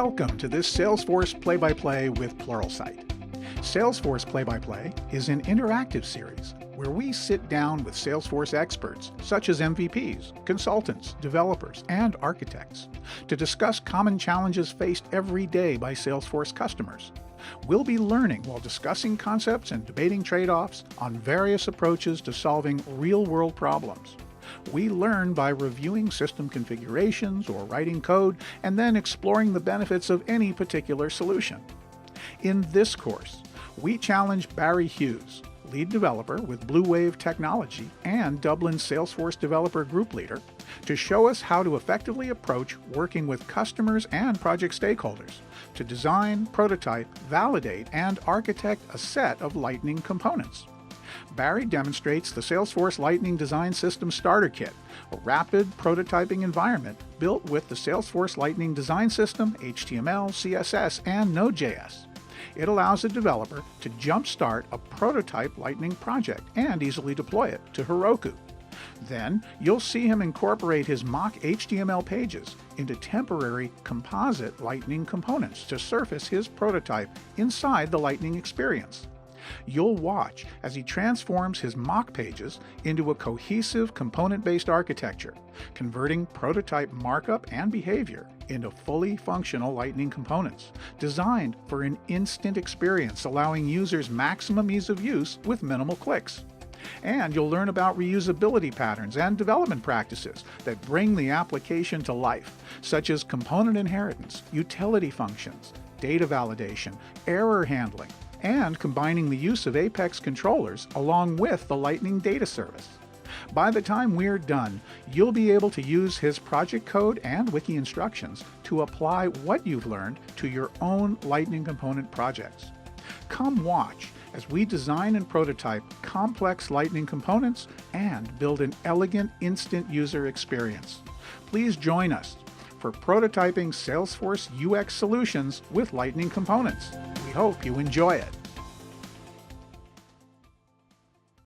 Welcome to this Salesforce Play-by-Play with Pluralsight. Salesforce Play-by-Play is an interactive series where we sit down with Salesforce experts such as MVPs, consultants, developers, and architects to discuss common challenges faced every day by Salesforce customers. We'll be learning while discussing concepts and debating trade-offs on various approaches to solving real-world problems. We learn by reviewing system configurations or writing code and then exploring the benefits of any particular solution. In this course, we challenge Barry Hughes, lead developer with Blue Wave Technology and Dublin's Salesforce Developer Group Leader, to show us how to effectively approach working with customers and project stakeholders to design, prototype, validate, and architect a set of Lightning components. Barry demonstrates the Salesforce Lightning Design System Starter Kit, a rapid prototyping environment built with the Salesforce Lightning Design System, HTML, CSS, and Node.js. It allows a developer to jumpstart a prototype Lightning project and easily deploy it to Heroku. Then, you'll see him incorporate his mock HTML pages into temporary composite Lightning components to surface his prototype inside the Lightning experience. You'll watch as he transforms his mock pages into a cohesive component-based architecture, converting prototype markup and behavior into fully functional Lightning components, designed for an instant experience allowing users maximum ease of use with minimal clicks. And you'll learn about reusability patterns and development practices that bring the application to life, such as component inheritance, utility functions, data validation, error handling, and combining the use of Apex controllers along with the Lightning data service. By the time we're done, you'll be able to use his project code and wiki instructions to apply what you've learned to your own Lightning component projects. Come watch as we design and prototype complex Lightning components and build an elegant instant user experience. Please join us for prototyping Salesforce UX solutions with Lightning components. We hope you enjoy it.